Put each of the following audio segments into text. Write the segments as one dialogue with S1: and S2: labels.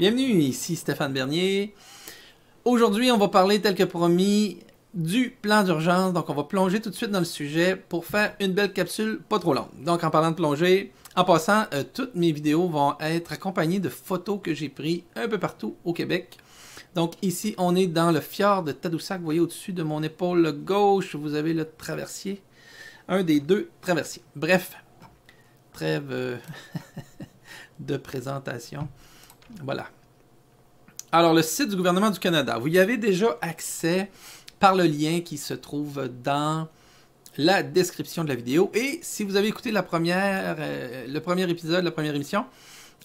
S1: Bienvenue, ici Stéphane Bernier. Aujourd'hui, on va parler, tel que promis, du plan d'urgence. Donc, on va plonger tout de suite dans le sujet pour faire une belle capsule pas trop longue. Donc, en parlant de plonger, en passant, toutes mes vidéos vont être accompagnées de photos que j'ai prises un peu partout au Québec. Donc, ici, on est dans le fjord de Tadoussac. Vous voyez au-dessus de mon épaule gauche, vous avez le traversier. Un des deux traversiers. Bref, trêve de présentation. Voilà. Alors, le site du gouvernement du Canada, vous y avez déjà accès par le lien qui se trouve dans la description de la vidéo. Et si vous avez écouté le premier épisode, la première émission,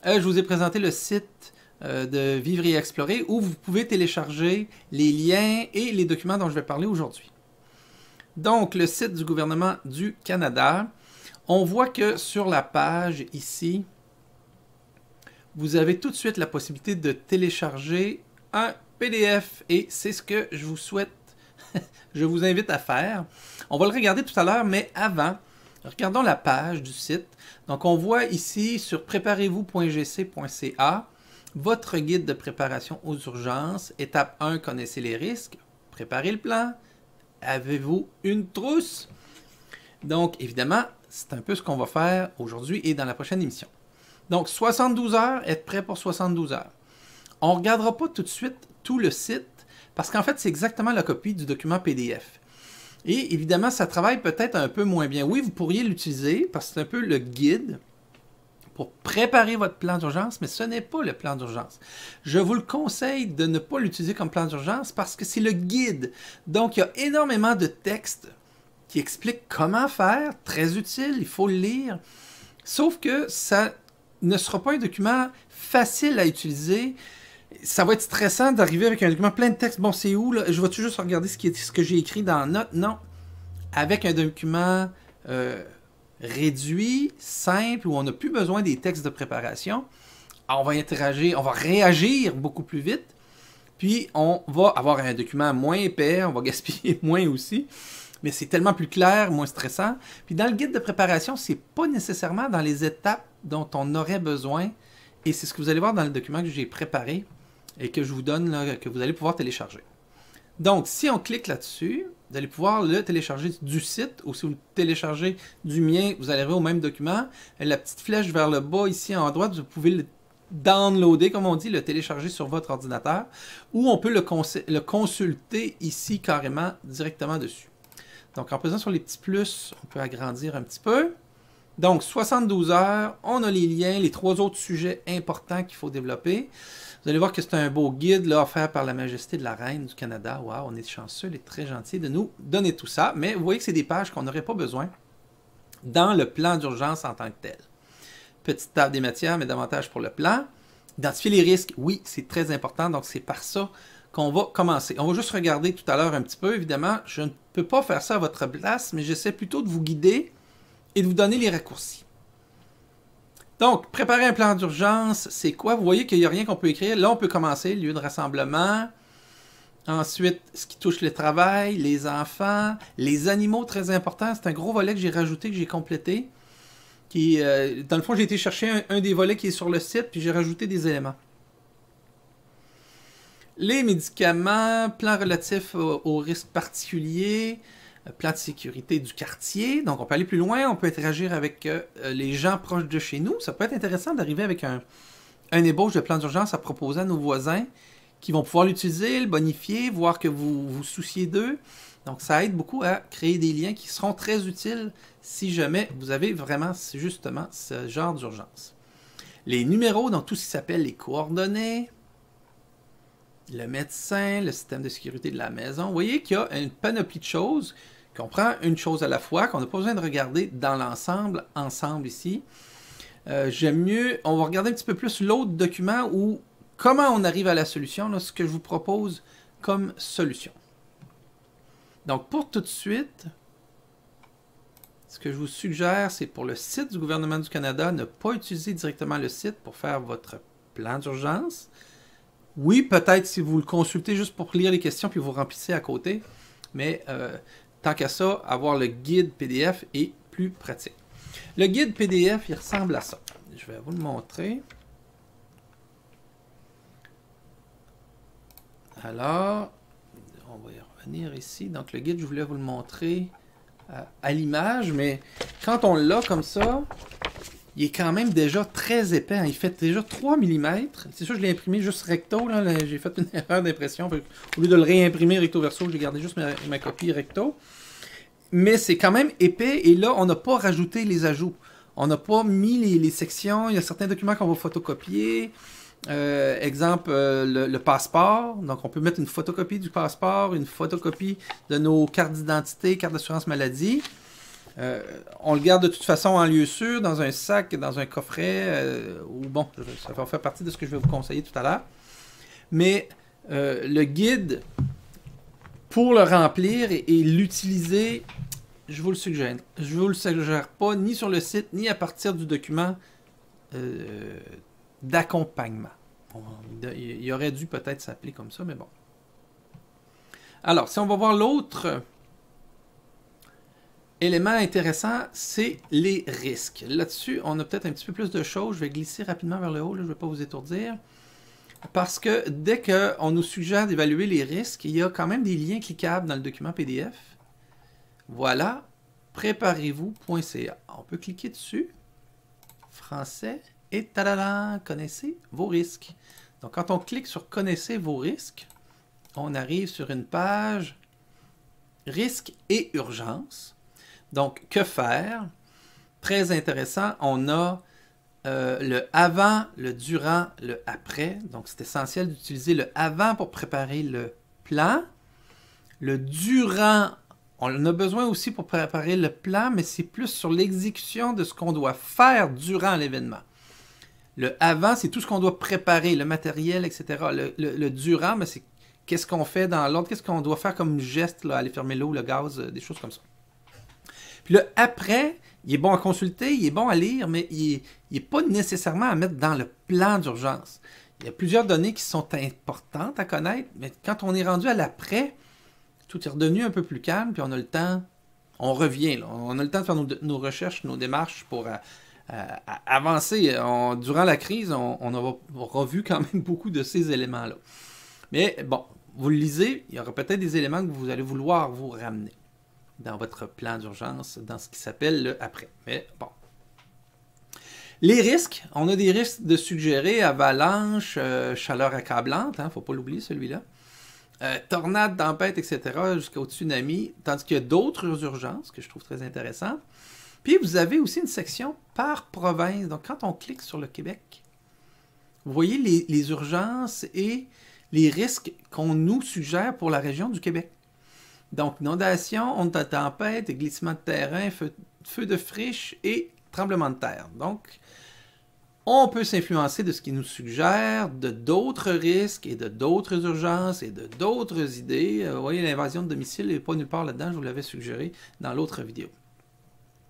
S1: je vous ai présenté le site de Vivre et Explorer où vous pouvez télécharger les liens et les documents dont je vais parler aujourd'hui. Donc, le site du gouvernement du Canada, on voit que sur la page ici, vous avez tout de suite la possibilité de télécharger un PDF et c'est ce que je vous souhaite, je vous invite à faire. On va le regarder tout à l'heure, mais avant, regardons la page du site. Donc, on voit ici sur préparez-vous.gc.ca votre guide de préparation aux urgences. Étape 1, connaissez les risques. Préparez le plan. Avez-vous une trousse? Donc, évidemment, c'est un peu ce qu'on va faire aujourd'hui et dans la prochaine émission. Donc, 72 heures, être prêt pour 72 heures. On ne regardera pas tout de suite tout le site, parce qu'en fait, c'est exactement la copie du document PDF. Et évidemment, ça travaille peut-être un peu moins bien. Oui, vous pourriez l'utiliser, parce que c'est un peu le guide pour préparer votre plan d'urgence, mais ce n'est pas le plan d'urgence. Je vous le conseille de ne pas l'utiliser comme plan d'urgence, parce que c'est le guide. Donc, il y a énormément de textes qui expliquent comment faire, très utile, il faut le lire. Sauf que ça ne sera pas un document facile à utiliser. Ça va être stressant d'arriver avec un document plein de textes. Bon, c'est où, là? Je vais-tu juste regarder ce que j'ai écrit dans la note? Non. Avec un document réduit, simple, où on n'a plus besoin des textes de préparation, on va interagir, on va réagir beaucoup plus vite, puis on va avoir un document moins épais, on va gaspiller moins aussi, mais c'est tellement plus clair, moins stressant. Puis dans le guide de préparation, c'est pas nécessairement dans les étapes dont on aurait besoin, et c'est ce que vous allez voir dans le document que j'ai préparé et que je vous donne, là, que vous allez pouvoir télécharger. Donc, si on clique là-dessus, vous allez pouvoir le télécharger du site, ou si vous le téléchargez du mien, vous allez arriver au même document. La petite flèche vers le bas, ici en droite, vous pouvez le downloader, comme on dit, le télécharger sur votre ordinateur, ou on peut le consulter ici carrément directement dessus. Donc, en pesant sur les petits plus, on peut agrandir un petit peu. Donc, 72 heures, on a les liens, les 3 autres sujets importants qu'il faut développer. Vous allez voir que c'est un beau guide là, offert par la Majesté de la Reine du Canada. Waouh, on est chanceux, elle est très gentil de nous donner tout ça. Mais vous voyez que c'est des pages qu'on n'aurait pas besoin dans le plan d'urgence en tant que tel. Petite table des matières, mais davantage pour le plan. Identifier les risques, oui, c'est très important. Donc, c'est par ça qu'on va commencer. On va juste regarder tout à l'heure un petit peu. Évidemment, je ne peux pas faire ça à votre place, mais j'essaie plutôt de vous guider et de vous donner les raccourcis. Donc, préparer un plan d'urgence, c'est quoi? Vous voyez qu'il n'y a rien qu'on peut écrire. Là, on peut commencer, lieu de rassemblement. Ensuite, ce qui touche le travail, les enfants, les animaux, très important. C'est un gros volet que j'ai rajouté, que j'ai complété. Dans le fond, j'ai été chercher un des volets qui est sur le site, puis j'ai rajouté des éléments. Les médicaments, plan relatif aux risques particuliers, plan de sécurité du quartier. Donc, on peut aller plus loin, on peut interagir avec les gens proches de chez nous. Ça peut être intéressant d'arriver avec un ébauche de plan d'urgence à proposer à nos voisins qui vont pouvoir l'utiliser, le bonifier, voir que vous vous souciez d'eux. Donc, ça aide beaucoup à créer des liens qui seront très utiles si jamais vous avez vraiment, justement, ce genre d'urgence. Les numéros, donc tout ce qui s'appelle les coordonnées, le médecin, le système de sécurité de la maison. Vous voyez qu'il y a une panoplie de choses, qu'on prend une chose à la fois, qu'on n'a pas besoin de regarder dans l'ensemble, ensemble ici. J'aime mieux, on va regarder un petit peu plus l'autre document où comment on arrive à la solution, là, ce que je vous propose comme solution. Donc, pour tout de suite, ce que je vous suggère, c'est pour le site du gouvernement du Canada, ne pas utiliser directement le site pour faire votre plan d'urgence. Oui, peut-être si vous le consultez juste pour lire les questions puis vous remplissez à côté, mais tant qu'à ça, avoir le guide PDF est plus pratique. Le guide PDF, il ressemble à ça. Je vais vous le montrer. Alors, on va y revenir ici. Donc, le guide, je voulais vous le montrer à l'image, mais quand on l'a comme ça, il est quand même déjà très épais. Hein. Il fait déjà 3 mm. C'est sûr, je l'ai imprimé juste recto. J'ai fait une erreur d'impression. Au lieu de le réimprimer recto verso, j'ai gardé juste ma copie recto. Mais c'est quand même épais. Et là, on n'a pas rajouté les ajouts. On n'a pas mis les sections. Il y a certains documents qu'on va photocopier. Exemple, le passeport. Donc, on peut mettre une photocopie du passeport, une photocopie de nos cartes d'identité, cartes d'assurance maladie. On le garde de toute façon en lieu sûr, dans un sac, dans un coffret, ou bon, ça va faire partie de ce que je vais vous conseiller tout à l'heure. Mais le guide, pour le remplir et l'utiliser, je vous le suggère. Je vous le suggère pas ni sur le site, ni à partir du document d'accompagnement. Il aurait dû peut-être s'appeler comme ça, mais bon. Alors, si on va voir l'autre élément intéressant, c'est les risques. Là-dessus, on a peut-être un petit peu plus de choses. Je vais glisser rapidement vers le haut, là, je ne vais pas vous étourdir. Parce que dès qu'on nous suggère d'évaluer les risques, il y a quand même des liens cliquables dans le document PDF. Voilà, préparez-vous.ca. On peut cliquer dessus, français, et tadadam, connaissez vos risques. Donc, quand on clique sur connaissez vos risques, on arrive sur une page risques et urgences. Donc, que faire? Très intéressant, on a le avant, le durant, le après. Donc, c'est essentiel d'utiliser le avant pour préparer le plan. Le durant, on en a besoin aussi pour préparer le plan, mais c'est plus sur l'exécution de ce qu'on doit faire durant l'événement. Le avant, c'est tout ce qu'on doit préparer, le matériel, etc. Le durant, c'est qu'est-ce qu'on fait dans l'ordre, qu'est-ce qu'on doit faire comme geste, là, aller fermer l'eau, le gaz, des choses comme ça. Puis le après, il est bon à consulter, il est bon à lire, mais il n'est pas nécessairement à mettre dans le plan d'urgence. Il y a plusieurs données qui sont importantes à connaître, mais quand on est rendu à l'après, tout est redevenu un peu plus calme, puis on a le temps, on revient, là, on a le temps de faire nos recherches, nos démarches pour avancer. Durant la crise, on a revu quand même beaucoup de ces éléments-là. Mais bon, vous le lisez, il y aura peut-être des éléments que vous allez vouloir vous ramener dans votre plan d'urgence, dans ce qui s'appelle le après. Mais bon. Les risques, on a des risques de suggérer avalanche, chaleur accablante, il ne faut pas l'oublier celui-là, tornade, tempête, etc., jusqu'au tsunami, tandis qu'il y a d'autres urgences que je trouve très intéressantes. Puis vous avez aussi une section par province. Donc quand on clique sur le Québec, vous voyez les urgences et les risques qu'on nous suggère pour la région du Québec. Donc, inondation, onde de tempête, glissement de terrain, feu de friche et tremblement de terre. Donc, on peut s'influencer de ce qui nous suggère, de d'autres risques et de d'autres urgences et de d'autres idées. Vous voyez, l'invasion de domicile n'est pas nulle part là-dedans, je vous l'avais suggéré dans l'autre vidéo.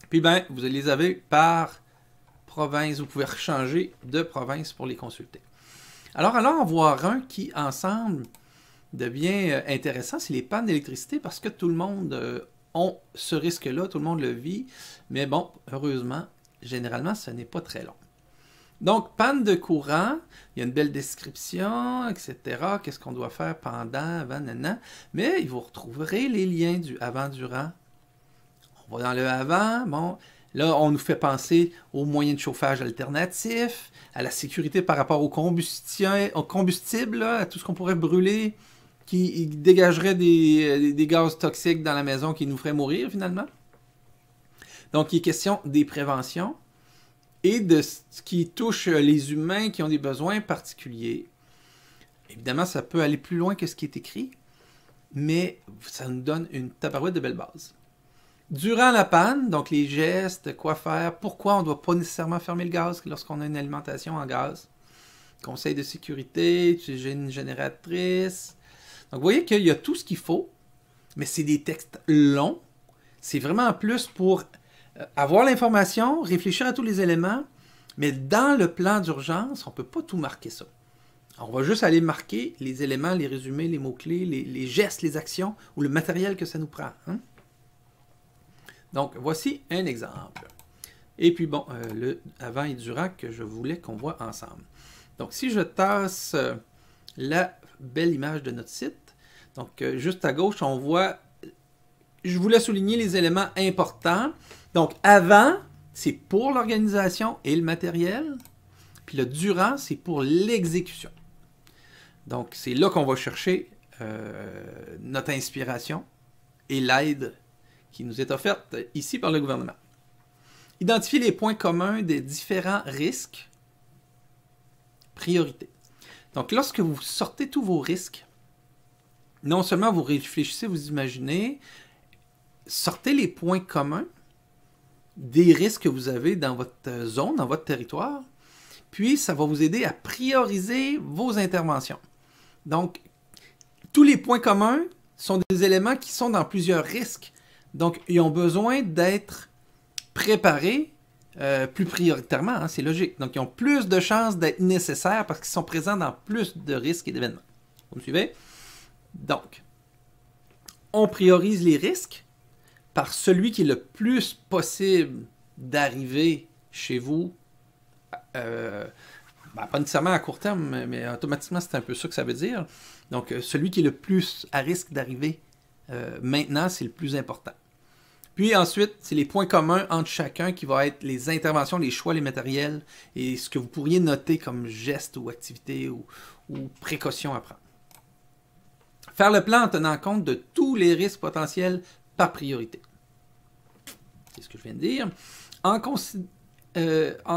S1: Puis, vous les avez par province. Vous pouvez changer de province pour les consulter. Alors, allons en voir un qui, ensemble, devient intéressant, c'est les pannes d'électricité parce que tout le monde a ce risque-là, tout le monde le vit. Mais bon, heureusement, généralement, ce n'est pas très long. Donc, panne de courant, il y a une belle description, etc. Qu'est-ce qu'on doit faire pendant, avant, nanana. Mais vous retrouverez les liens du avant-durant. On va dans le avant, bon, là, on nous fait penser aux moyens de chauffage alternatifs, à la sécurité par rapport au combustible, là, à tout ce qu'on pourrait brûler, qui dégagerait des gaz toxiques dans la maison qui nous feraient mourir, finalement. Donc, il est question des préventions et de ce qui touche les humains qui ont des besoins particuliers. Évidemment, ça peut aller plus loin que ce qui est écrit, mais ça nous donne une tabarouette de belles bases. Durant la panne, donc les gestes, quoi faire, pourquoi on ne doit pas nécessairement fermer le gaz lorsqu'on a une alimentation en gaz. Conseil de sécurité, utiliser une génératrice. Donc vous voyez qu'il y a tout ce qu'il faut, mais c'est des textes longs. C'est vraiment plus pour avoir l'information, réfléchir à tous les éléments, mais dans le plan d'urgence, on ne peut pas tout marquer ça. On va juste aller marquer les éléments, les résumés, les mots-clés, les gestes, les actions ou le matériel que ça nous prend. Hein? Donc, voici un exemple. Et puis, bon, le avant et durant que je voulais qu'on voit ensemble. Donc, si je tasse la belle image de notre site. Donc, juste à gauche, on voit, je voulais souligner les éléments importants. Donc, avant, c'est pour l'organisation et le matériel. Puis le durant, c'est pour l'exécution. Donc, c'est là qu'on va chercher notre inspiration et l'aide qui nous est offerte ici par le gouvernement. Identifier les points communs des différents risques. Priorité. Donc, lorsque vous sortez tous vos risques, non seulement vous réfléchissez, vous imaginez, sortez les points communs des risques que vous avez dans votre zone, dans votre territoire, puis ça va vous aider à prioriser vos interventions. Donc, tous les points communs sont des éléments qui sont dans plusieurs risques. Donc, ils ont besoin d'être préparés plus prioritairement, hein, c'est logique. Donc, ils ont plus de chances d'être nécessaires parce qu'ils sont présents dans plus de risques et d'événements. Vous me suivez? Donc, on priorise les risques par celui qui est le plus possible d'arriver chez vous, pas nécessairement à court terme, mais automatiquement, c'est un peu ça que ça veut dire. Donc, celui qui est le plus à risque d'arriver maintenant, c'est le plus important. Puis ensuite, c'est les points communs entre chacun qui vont être les interventions, les choix, les matériels et ce que vous pourriez noter comme geste ou activité ou précaution à prendre. Faire le plan en tenant compte de tous les risques potentiels par priorité. C'est ce que je viens de dire. En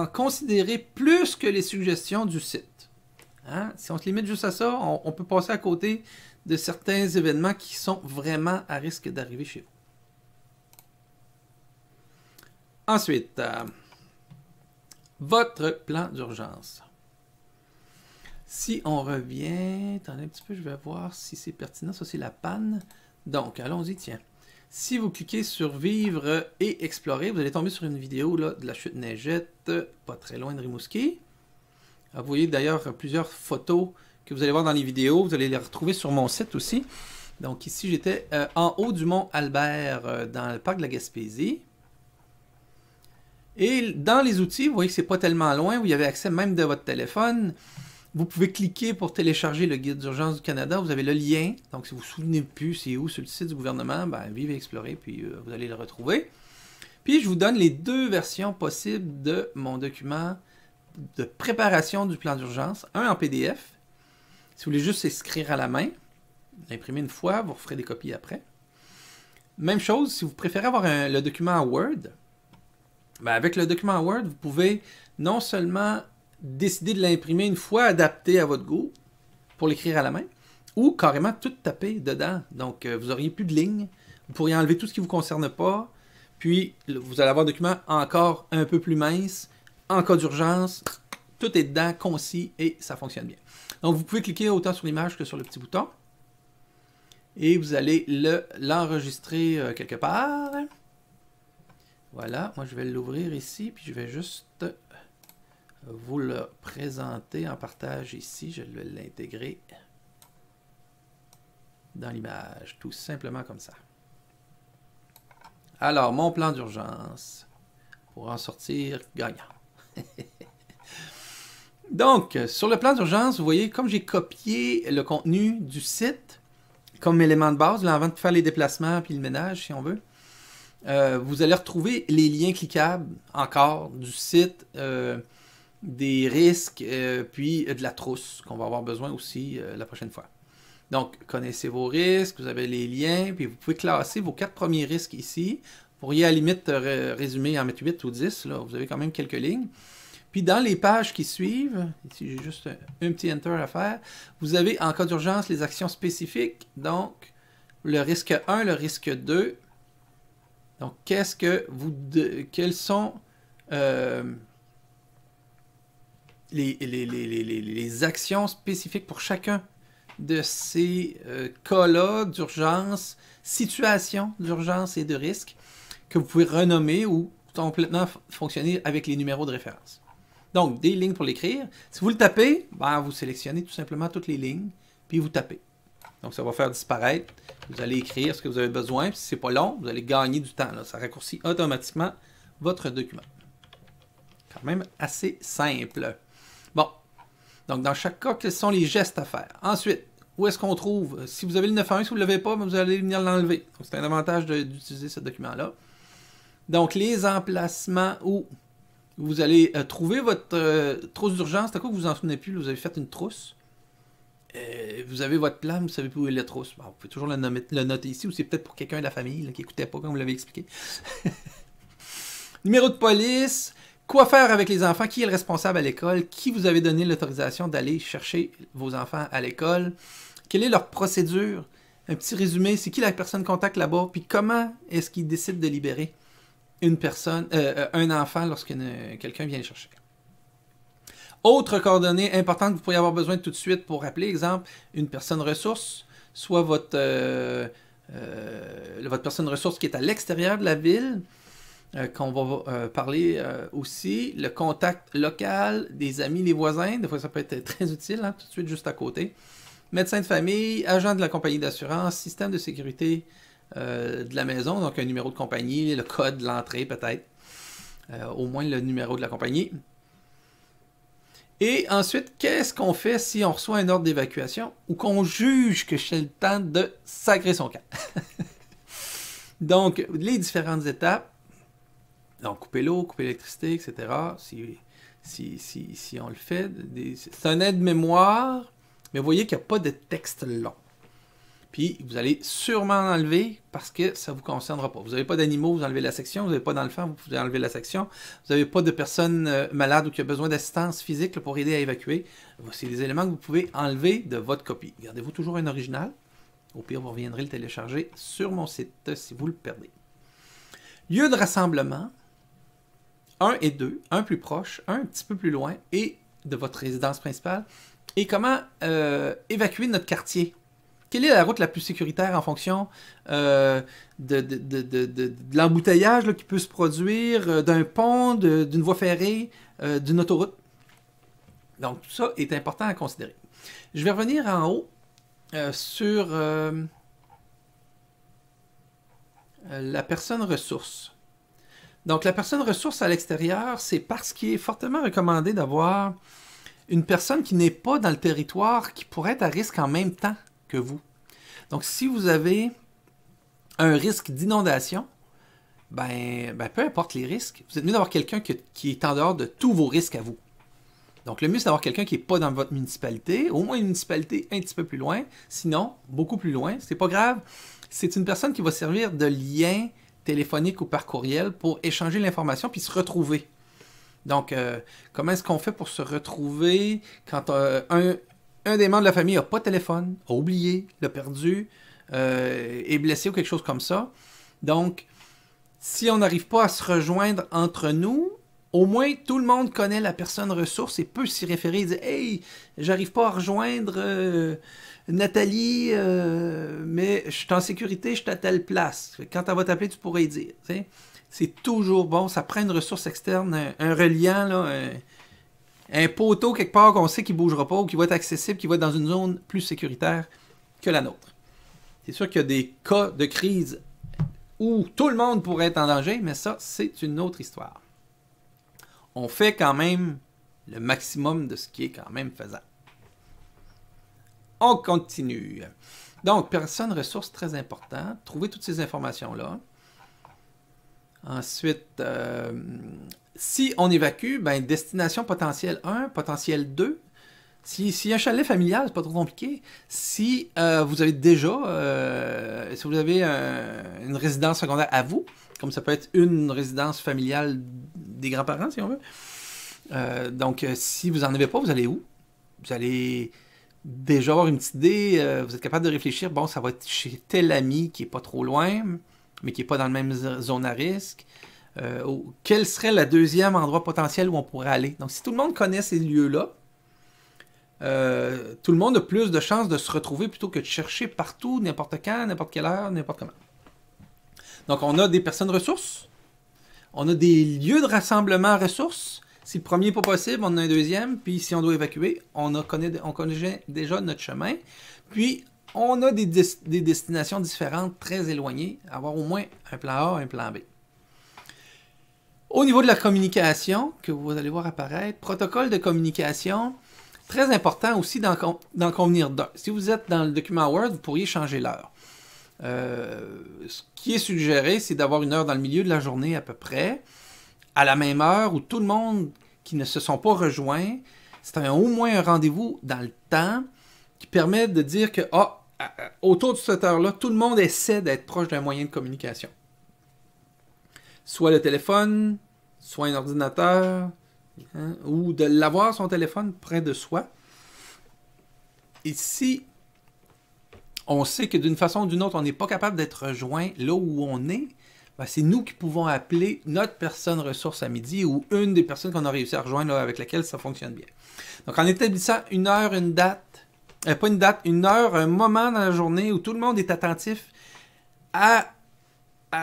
S1: considérer plus que les suggestions du site. Hein? Si on se limite juste à ça, on peut passer à côté de certains événements qui sont vraiment à risque d'arriver chez vous. Ensuite, votre plan d'urgence. Si on revient, attendez un petit peu, je vais voir si c'est pertinent. Ça, c'est la panne. Donc, allons-y, tiens. Si vous cliquez sur Vivre et Explorer, vous allez tomber sur une vidéo là, de la chute Neigette, pas très loin de Rimouski. Vous voyez d'ailleurs plusieurs photos que vous allez voir dans les vidéos. Vous allez les retrouver sur mon site aussi. Donc ici, j'étais en haut du mont Albert, dans le parc de la Gaspésie. Et dans les outils, vous voyez que c'est pas tellement loin, vous y avez accès même de votre téléphone. Vous pouvez cliquer pour télécharger le guide d'urgence du Canada. Vous avez le lien. Donc, si vous ne vous souvenez plus c'est où sur le site du gouvernement, vivez et explorez, puis vous allez le retrouver. Puis, je vous donne les deux versions possibles de mon document de préparation du plan d'urgence. Un en PDF. Si vous voulez juste écrire à la main, l'imprimer une fois, vous referez des copies après. Même chose, si vous préférez avoir le document en Word, avec le document en Word, vous pouvez non seulement décider de l'imprimer une fois adapté à votre goût pour l'écrire à la main, ou carrément tout taper dedans. Donc, vous n'auriez plus de lignes. Vous pourriez enlever tout ce qui ne vous concerne pas. Puis, vous allez avoir un document encore un peu plus mince. En cas d'urgence, tout est dedans, concis, et ça fonctionne bien. Donc, vous pouvez cliquer autant sur l'image que sur le petit bouton. Et vous allez l'enregistrer quelque part. Voilà, moi je vais l'ouvrir ici, puis je vais juste vous le présenter en partage ici. Je vais l'intégrer dans l'image, tout simplement comme ça. Alors, mon plan d'urgence, pour en sortir gagnant. Donc, sur le plan d'urgence, vous voyez, comme j'ai copié le contenu du site comme élément de base, là, avant de faire les déplacements puis le ménage, si on veut, vous allez retrouver les liens cliquables encore du site, des risques, puis de la trousse qu'on va avoir besoin aussi la prochaine fois. Donc, connaissez vos risques, vous avez les liens, puis vous pouvez classer vos 4 premiers risques ici. Vous pourriez à la limite résumer en mettre 8 ou 10, là, vous avez quand même quelques lignes. Puis dans les pages qui suivent, ici j'ai juste un petit Enter à faire, vous avez en cas d'urgence les actions spécifiques, donc le risque 1, le risque 2. Donc, quelles sont les actions spécifiques pour chacun de ces cas-là d'urgence, situations d'urgence et de risque que vous pouvez renommer ou complètement fonctionner avec les numéros de référence. Donc, des lignes pour l'écrire. Si vous le tapez, vous sélectionnez tout simplement toutes les lignes, puis vous tapez. Donc, ça va faire disparaître. Vous allez écrire ce que vous avez besoin. Puis, si ce n'est pas long, vous allez gagner du temps. Là. Ça raccourcit automatiquement votre document. Quand même assez simple. Bon. Donc, dans chaque cas, quels sont les gestes à faire? Ensuite, où est-ce qu'on trouve? Si vous avez le 911, si vous ne l'avez pas, vous allez venir l'enlever. Donc, c'est un avantage d'utiliser ce document-là. Donc, les emplacements où vous allez trouver votre trousse d'urgence. C'est à quoi que vous en souvenez plus? Vous avez fait une trousse. Vous avez votre plan, vous savez plus où est la trousse. Bon, vous pouvez toujours le noter ici, ou c'est peut-être pour quelqu'un de la famille là, qui n'écoutait pas comme vous l'avez expliqué. Numéro de police. Quoi faire avec les enfants? Qui est le responsable à l'école? Qui vous avez donné l'autorisation d'aller chercher vos enfants à l'école? Quelle est leur procédure? Un petit résumé. C'est qui la personne contact là-bas? Puis comment est-ce qu'ils décident de libérer une personne, un enfant lorsque quelqu'un vient le chercher? Autre coordonnée importante que vous pourriez avoir besoin tout de suite pour appeler, exemple, une personne ressource, soit votre personne ressource qui est à l'extérieur de la ville, qu'on va parler aussi, le contact local, des amis, des voisins, des fois ça peut être très utile, hein, tout de suite juste à côté. Médecin de famille, agent de la compagnie d'assurance, système de sécurité de la maison, donc un numéro de compagnie, le code de l'entrée peut-être, au moins le numéro de la compagnie. Et ensuite, qu'est-ce qu'on fait si on reçoit un ordre d'évacuation ou qu'on juge que c'est le temps de sacrer son camp? Donc, les différentes étapes. Donc, couper l'eau, couper l'électricité, etc. Si on le fait. C'est un aide-mémoire, mais vous voyez qu'il n'y a pas de texte long. Puis, vous allez sûrement enlever parce que ça ne vous concernera pas. Vous n'avez pas d'animaux, vous enlevez la section. Vous n'avez pas d'enfants, vous pouvez enlever la section. Vous n'avez pas de personnes malades ou qui a besoin d'assistance physique là, pour aider à évacuer. C'est des éléments que vous pouvez enlever de votre copie. Gardez-vous toujours un original. Au pire, vous reviendrez le télécharger sur mon site si vous le perdez. Lieu de rassemblement. 1 et 2, un plus proche, un petit peu plus loin, et de votre résidence principale. Et comment évacuer notre quartier? Quelle est la route la plus sécuritaire en fonction de l'embouteillage là, qui peut se produire, d'un pont, d'une voie ferrée, d'une autoroute? Donc, tout ça est important à considérer. Je vais revenir en haut sur la personne ressource. Donc, la personne ressource à l'extérieur, c'est parce qu'il est fortement recommandé d'avoir une personne qui n'est pas dans le territoire qui pourrait être à risque en même temps que vous. Donc, si vous avez un risque d'inondation, ben, peu importe les risques, vous êtes mieux d'avoir quelqu'un qui est en dehors de tous vos risques à vous. Donc, le mieux, c'est d'avoir quelqu'un qui n'est pas dans votre municipalité, au moins une municipalité un petit peu plus loin, sinon, beaucoup plus loin, c'est pas grave. C'est une personne qui va servir de lien téléphonique ou par courriel pour échanger l'information puis se retrouver. Donc, comment est-ce qu'on fait pour se retrouver quand un des membres de la famille n'a pas de téléphone, a oublié, l'a perdu, est blessé ou quelque chose comme ça? Donc, si on n'arrive pas à se rejoindre entre nous, au moins tout le monde connaît la personne ressource et peut s'y référer et dire « Hey, j'arrive pas à rejoindre Nathalie, mais je suis en sécurité, je suis à telle place. » Quand elle va t'appeler, tu pourrais y dire. T'sais? C'est toujours bon, ça prend une ressource externe, un reliant, là, un poteau quelque part qu'on sait qu'il ne bougera pas ou qui va être accessible, qui va être dans une zone plus sécuritaire que la nôtre. C'est sûr qu'il y a des cas de crise où tout le monde pourrait être en danger, mais ça, c'est une autre histoire. On fait quand même le maximum de ce qui est quand même faisable. On continue. Donc, personne ressource très important. Trouvez toutes ces informations-là. Ensuite, si on évacue, ben, destination potentielle 1, potentielle 2. Si un chalet familial, c'est pas trop compliqué. Si vous avez déjà, si vous avez une résidence secondaire à vous, comme ça peut être une résidence familiale des grands-parents, si on veut. Donc, si vous n'en avez pas, vous allez où? Vous allez déjà avoir une petite idée, vous êtes capable de réfléchir, bon, ça va être chez tel ami qui n'est pas trop loin, mais qui n'est pas dans la même zone à risque. Quel serait le deuxième endroit potentiel où on pourrait aller? Donc, si tout le monde connaît ces lieux-là, tout le monde a plus de chances de se retrouver plutôt que de chercher partout, n'importe quand, n'importe quelle heure, n'importe comment. Donc, on a des personnes ressources, on a des lieux de rassemblement ressources. Si le premier n'est pas possible, on en a un deuxième. Puis, si on doit évacuer, on connaît déjà notre chemin. Puis, on a des destinations différentes, très éloignées. Avoir au moins un plan A, un plan B. Au niveau de la communication, que vous allez voir apparaître, protocole de communication, Très important aussi d'en convenir d'un. Si vous êtes dans le document Word, vous pourriez changer l'heure. Ce qui est suggéré, c'est d'avoir une heure dans le milieu de la journée à peu près, à la même heure où tout le monde qui ne se sont pas rejoints, c'est au moins un rendez-vous dans le temps qui permet de dire que autour de cette heure-là, tout le monde essaie d'être proche d'un moyen de communication. Soit le téléphone, soit un ordinateur, ou de l'avoir son téléphone près de soi. Et si on sait que d'une façon ou d'une autre, on n'est pas capable d'être rejoint là où on est, ben c'est nous qui pouvons appeler notre personne ressource à midi ou une des personnes qu'on a réussi à rejoindre là, avec laquelle ça fonctionne bien. Donc en établissant une heure, une date, pas une date, une heure, un moment dans la journée où tout le monde est attentif à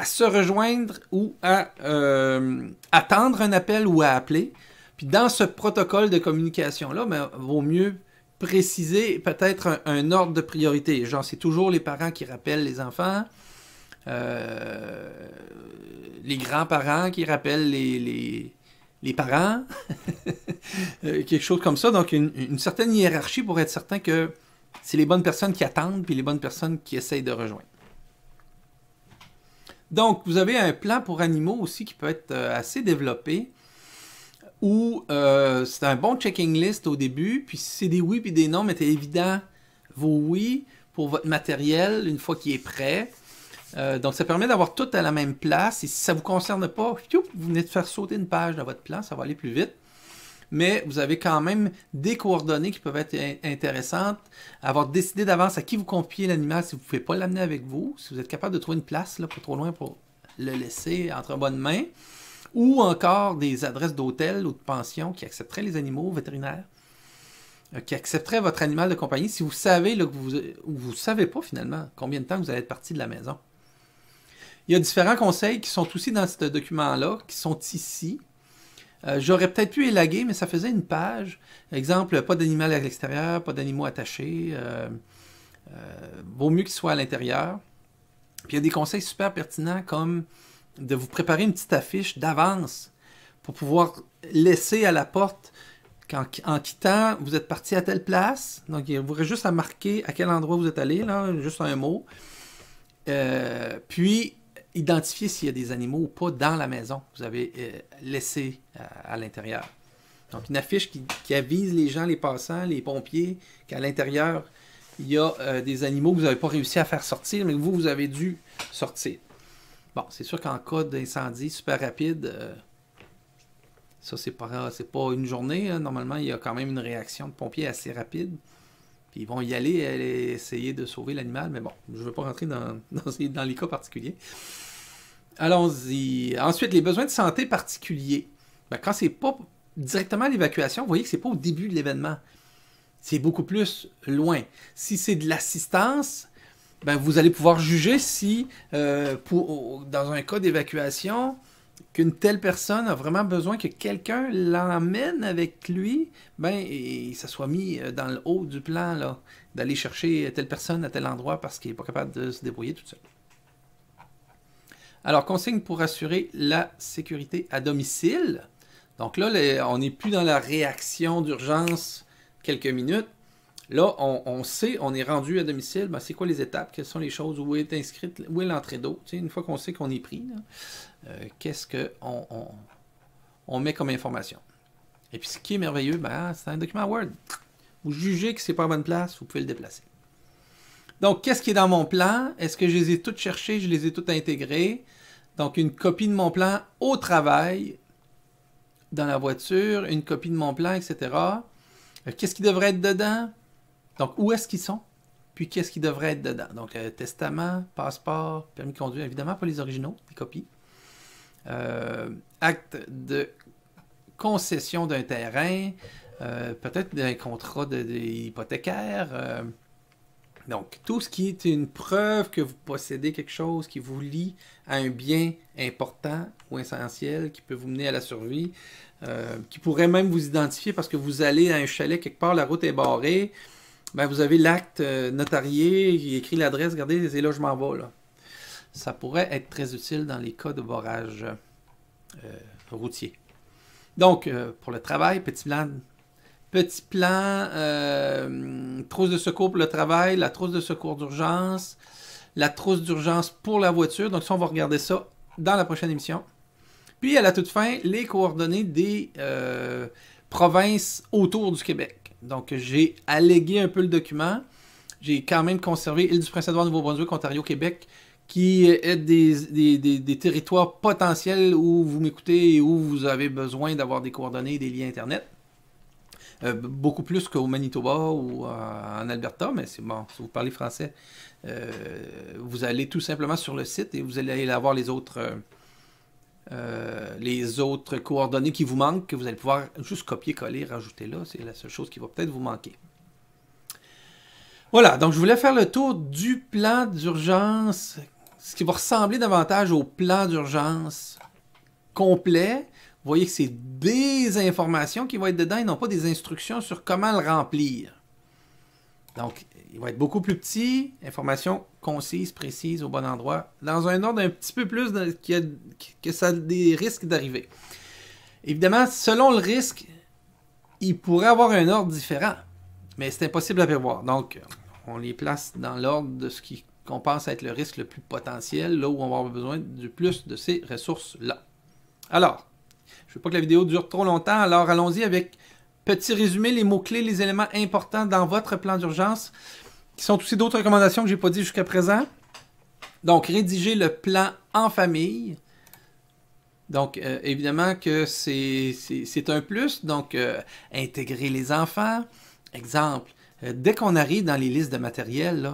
S1: se rejoindre ou à attendre un appel ou à appeler. Puis dans ce protocole de communication-là, ben, vaut mieux préciser peut-être un ordre de priorité. Genre, c'est toujours les parents qui rappellent les enfants, les grands-parents qui rappellent les parents, quelque chose comme ça. Donc, une certaine hiérarchie pour être certain que c'est les bonnes personnes qui attendent puis les bonnes personnes qui essayent de rejoindre. Donc, vous avez un plan pour animaux aussi qui peut être assez développé, où c'est un bon checking list au début, puis si c'est des oui puis des non, mettez évident vos oui pour votre matériel une fois qu'il est prêt. Donc, ça permet d'avoir tout à la même place, et si ça ne vous concerne pas, vous venez de faire sauter une page dans votre plan, ça va aller plus vite. Mais vous avez quand même des coordonnées qui peuvent être intéressantes. Avoir décidé d'avance à qui vous confiez l'animal si vous ne pouvez pas l'amener avec vous. Si vous êtes capable de trouver une place là, pas trop loin pour le laisser entre bonnes mains. Ou encore des adresses d'hôtels ou de pensions qui accepteraient les animaux vétérinaires. Qui accepteraient votre animal de compagnie si vous savez là, que vous ne savez pas finalement combien de temps vous allez être parti de la maison. Il y a différents conseils qui sont aussi dans ce document-là, qui sont ici. J'aurais peut-être pu élaguer, mais ça faisait une page. Exemple, pas d'animal à l'extérieur, pas d'animaux attachés. Vaut mieux qu'ils soient à l'intérieur. Puis il y a des conseils super pertinents comme de vous préparer une petite affiche d'avance pour pouvoir laisser à la porte en quittant, vous êtes parti à telle place. Donc, il vous reste juste à marquer à quel endroit vous êtes allé, là, juste un mot. Puis, identifier s'il y a des animaux ou pas dans la maison que vous avez laissé à l'intérieur. Donc, une affiche qui avise les gens, les passants, les pompiers, qu'à l'intérieur, il y a des animaux que vous n'avez pas réussi à faire sortir, mais que vous avez dû sortir. Bon, c'est sûr qu'en cas d'incendie super rapide, ça, c'est pas une journée. Hein. Normalement, il y a quand même une réaction de pompiers assez rapide. Puis ils vont y aller essayer de sauver l'animal. Mais bon, je ne veux pas rentrer dans les cas particuliers. Allons-y. Ensuite, les besoins de santé particuliers. Ben, quand c'est pas directement l'évacuation, vous voyez que c'est pas au début de l'événement. C'est beaucoup plus loin. Si c'est de l'assistance, ben, vous allez pouvoir juger si, dans un cas d'évacuation, qu'une telle personne a vraiment besoin que quelqu'un l'emmène avec lui, ben, et ça soit mis dans le haut du plan, là, d'aller chercher telle personne à tel endroit parce qu'il n'est pas capable de se débrouiller tout seul. Alors, consigne pour assurer la sécurité à domicile. Donc là, on n'est plus dans la réaction d'urgence quelques minutes. Là, on sait, on est rendu à domicile, ben, c'est quoi les étapes, quelles sont les choses, où est inscrite, où est l'entrée d'eau. Tu sais, une fois qu'on sait qu'on est pris, qu'est-ce qu'on met comme information. Et puis ce qui est merveilleux, ben, c'est un document Word. Vous jugez que c'est pas à bonne place, vous pouvez le déplacer. Donc, qu'est-ce qui est dans mon plan? Est-ce que je les ai toutes cherchées, je les ai toutes intégrées? Donc, une copie de mon plan au travail, dans la voiture, une copie de mon plan, etc. Qu'est-ce qui devrait être dedans? Donc, où est-ce qu'ils sont? Puis, qu'est-ce qui devrait être dedans? Donc, testament, passeport, permis de conduire, évidemment, pas les originaux, les copies. Acte de concession d'un terrain, peut-être d'un contrat hypothécaire. Donc, tout ce qui est une preuve que vous possédez quelque chose qui vous lie à un bien important ou essentiel qui peut vous mener à la survie, qui pourrait même vous identifier parce que vous allez à un chalet quelque part, la route est barrée, ben vous avez l'acte notarié qui écrit l'adresse, regardez, c'est là je m'en vais. Là. Ça pourrait être très utile dans les cas de barrage routier. Donc, pour le travail, petit plan petit plan, trousse de secours pour le travail, la trousse de secours d'urgence, la trousse d'urgence pour la voiture. Donc ça, on va regarder ça dans la prochaine émission. Puis à la toute fin, les coordonnées des provinces autour du Québec. Donc j'ai allégué un peu le document. J'ai quand même conservé Île-du-Prince-Édouard, Nouveau-Brunswick, Ontario, Québec, qui est des territoires potentiels où vous m'écoutez et où vous avez besoin d'avoir des coordonnées et des liens Internet. Beaucoup plus qu'au Manitoba ou en Alberta, mais c'est bon, si vous parlez français, vous allez tout simplement sur le site et vous allez avoir les autres coordonnées qui vous manquent, que vous allez pouvoir juste copier-coller, rajouter là. C'est la seule chose qui va peut-être vous manquer. Voilà, donc je voulais faire le tour du plan d'urgence, ce qui va ressembler davantage au plan d'urgence complet. Vous voyez que c'est des informations qui vont être dedans et non pas des instructions sur comment le remplir. Donc, il va être beaucoup plus petit, informations concises, précises, au bon endroit, dans un ordre un petit peu plus que ça a des risques d'arriver. Évidemment, selon le risque, il pourrait avoir un ordre différent, mais c'est impossible à prévoir. Donc, on les place dans l'ordre de ce qu'on pense être le risque le plus potentiel, là où on va avoir besoin du plus de ces ressources-là. Alors, je ne veux pas que la vidéo dure trop longtemps, alors allons-y avec petit résumé, les mots-clés, les éléments importants dans votre plan d'urgence, qui sont aussi d'autres recommandations que je n'ai pas dit jusqu'à présent. Donc, rédiger le plan en famille. Donc, évidemment que c'est un plus. Donc, intégrer les enfants. Exemple, dès qu'on arrive dans les listes de matériel,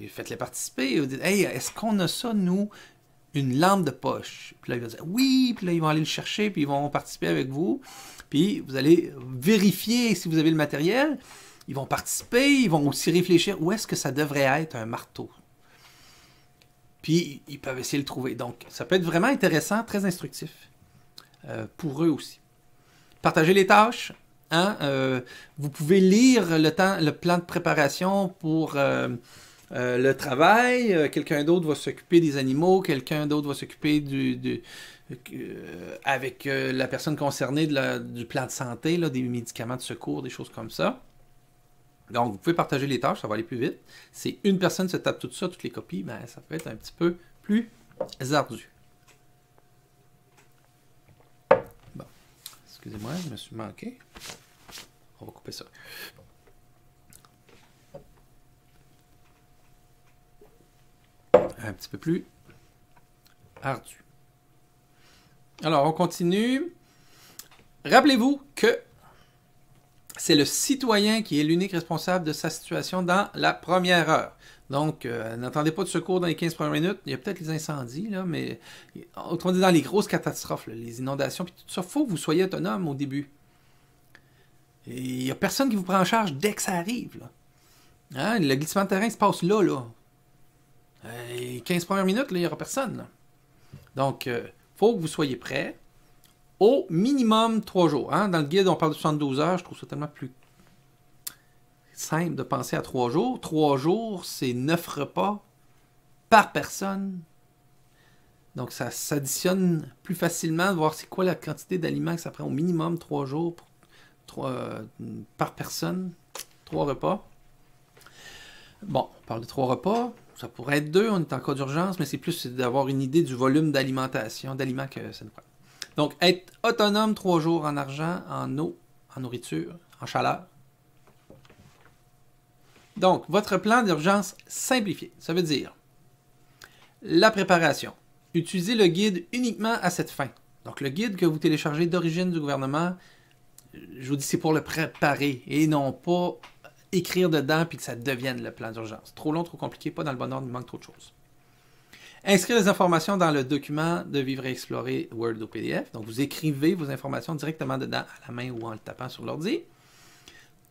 S1: faites-les participer. Vous dites, hey, est-ce qu'on a ça, nous, une lampe de poche? Puis là, ils vont dire oui, puis là, ils vont aller le chercher, puis ils vont participer avec vous. Puis, vous allez vérifier si vous avez le matériel. Ils vont participer, ils vont aussi réfléchir où est-ce que ça devrait être un marteau. Puis, ils peuvent essayer de le trouver. Donc, ça peut être vraiment intéressant, très instructif pour eux aussi. Partagez les tâches. Hein? Vous pouvez lire le plan de préparation pour le travail. Quelqu'un d'autre va s'occuper des animaux. Quelqu'un d'autre va s'occuper avec la personne concernée du plan de santé, là, des médicaments de secours, des choses comme ça. Donc, vous pouvez partager les tâches, ça va aller plus vite. Si une personne se tape tout ça, toutes les copies, ben, ça peut être un petit peu plus ardu. Bon, excusez-moi, je me suis manqué. On va couper ça. Un petit peu plus ardu. Alors, on continue. Rappelez-vous que c'est le citoyen qui est l'unique responsable de sa situation dans la première heure. Donc, n'attendez pas de secours dans les 15 premières minutes. Il y a peut-être les incendies, là, mais autrement dit, dans les grosses catastrophes, là, les inondations, puis tout ça, il faut que vous soyez autonome au début. Et il n'y a personne qui vous prend en charge dès que ça arrive. Là. Hein? Le glissement de terrain se passe là. Les 15 premières minutes, là, il n'y aura personne. Là. Donc, il faut que vous soyez prêts. Au minimum 3 jours. Hein? Dans le guide, on parle de 72 heures. Je trouve ça tellement plus simple de penser à 3 jours. 3 jours, c'est 9 repas par personne. Donc, ça s'additionne plus facilement de voir c'est quoi la quantité d'aliments que ça prend au minimum 3 jours par personne. 3 repas. Bon, on parle de 3 repas. Ça pourrait être 2, on est en cas d'urgence, mais c'est plus d'avoir une idée du volume d'alimentation, d'aliments que ça nous prend. Donc, être autonome 3 jours en argent, en eau, en nourriture, en chaleur. Donc, votre plan d'urgence simplifié. Ça veut dire la préparation. Utilisez le guide uniquement à cette fin. Donc, le guide que vous téléchargez d'origine du gouvernement, je vous dis, c'est pour le préparer et non pas écrire dedans puis que ça devienne le plan d'urgence. Trop long, trop compliqué, pas dans le bon ordre, il manque trop de choses. Inscrire les informations dans le document de Vivre et Explorer Word ou PDF. Donc, vous écrivez vos informations directement dedans à la main ou en le tapant sur l'ordi.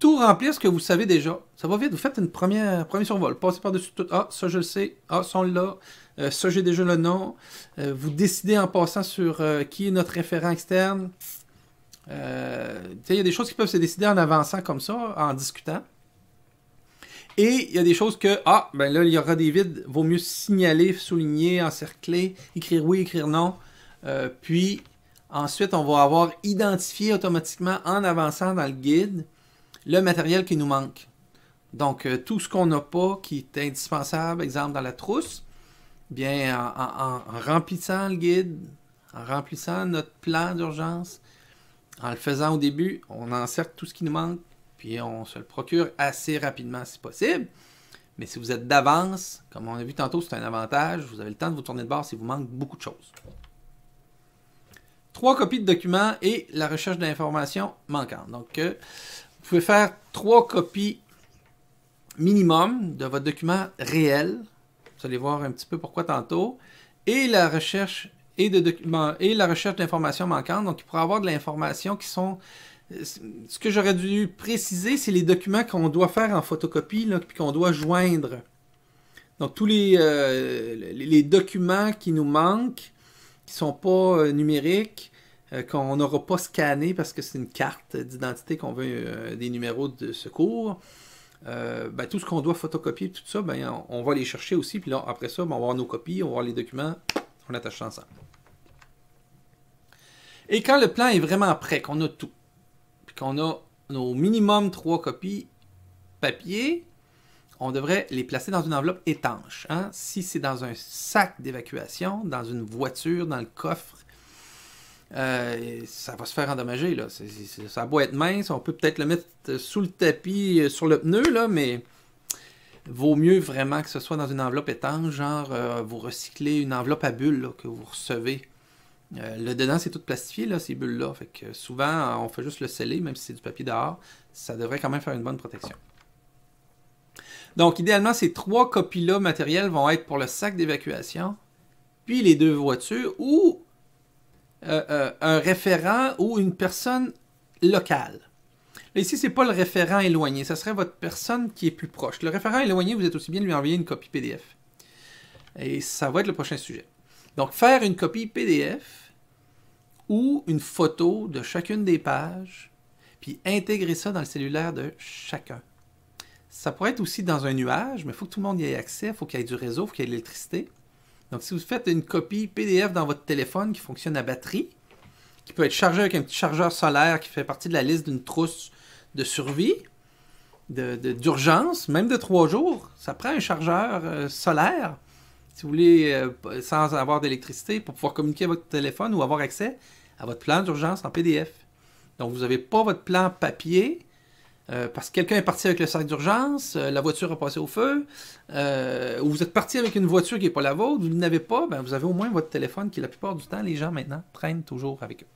S1: Tout remplir ce que vous savez déjà. Ça va vite. Vous faites une premier survol. Passez par-dessus tout. Ah, ça, je le sais. Ah, ça, on l'a. Ça, j'ai déjà le nom. Vous décidez en passant sur qui est notre référent externe. Il y a des choses qui peuvent se décider en avançant comme ça, en discutant. Et il y a des choses que, ben là, il y aura des vides, vaut mieux signaler, souligner, encercler, écrire oui, écrire non. Puis, ensuite, on va avoir identifié automatiquement en avançant dans le guide le matériel qui nous manque. Donc, tout ce qu'on n'a pas qui est indispensable, exemple dans la trousse, bien, en remplissant le guide, en remplissant notre plan d'urgence, en le faisant au début, on encercle tout ce qui nous manque, puis on se le procure assez rapidement si possible. Mais si vous êtes d'avance, comme on a vu tantôt, c'est un avantage, vous avez le temps de vous tourner de bord s'il vous manque beaucoup de choses. 3 copies de documents et la recherche d'informations manquantes. Donc, vous pouvez faire 3 copies minimum de votre document réel. Vous allez voir un petit peu pourquoi tantôt. Et la recherche d'informations manquantes. Donc, il pourrait y avoir de l'information qui sont... Ce que j'aurais dû préciser, c'est les documents qu'on doit faire en photocopie, là, puis qu'on doit joindre. Donc, tous les documents qui nous manquent, qui ne sont pas numériques, qu'on n'aura pas scanné parce que c'est une carte d'identité qu'on veut des numéros de secours. Tout ce qu'on doit photocopier, tout ça, on va les chercher aussi. Puis là, après ça, on va avoir nos copies, on va avoir les documents, on attache ça ensemble. Et quand le plan est vraiment prêt, qu'on a tout, puis qu'on a nos minimum 3 copies papier, on devrait les placer dans une enveloppe étanche. Hein? Si c'est dans un sac d'évacuation, dans une voiture, dans le coffre, ça va se faire endommager. Là. Ça a beau être mince, on peut peut-être le mettre sous le tapis, sur le pneu, là, mais vaut mieux vraiment que ce soit dans une enveloppe étanche, genre vous recyclez une enveloppe à bulles là, que vous recevez. Le dedans, c'est tout plastifié, là, ces bulles-là. Fait que souvent, on fait juste le sceller, même si c'est du papier dehors. Ça devrait quand même faire une bonne protection. Donc, idéalement, ces 3 copies-là matérielles vont être pour le sac d'évacuation, puis les 2 voitures, ou un référent ou une personne locale. Là, ici, ce n'est pas le référent éloigné, ça serait votre personne qui est plus proche. Le référent éloigné, vous êtes aussi bien de lui envoyer une copie PDF. Et ça va être le prochain sujet. Donc, faire une copie PDF ou une photo de chacune des pages, puis intégrer ça dans le cellulaire de chacun. Ça pourrait être aussi dans un nuage, mais il faut que tout le monde y ait accès, il faut qu'il y ait du réseau, il faut qu'il y ait de l'électricité. Donc, si vous faites une copie PDF dans votre téléphone qui fonctionne à batterie, qui peut être chargé avec un petit chargeur solaire qui fait partie de la liste d'une trousse de survie, d'urgence, même de 3 jours, ça prend un chargeur solaire, si vous voulez, sans avoir d'électricité, pour pouvoir communiquer avec votre téléphone ou avoir accès à votre plan d'urgence en PDF. Donc, vous n'avez pas votre plan papier, parce que quelqu'un est parti avec le sac d'urgence, la voiture a passé au feu, ou vous êtes parti avec une voiture qui n'est pas la vôtre, vous ne l'avez pas, vous avez au moins votre téléphone qui, la plupart du temps, les gens maintenant traînent toujours avec eux.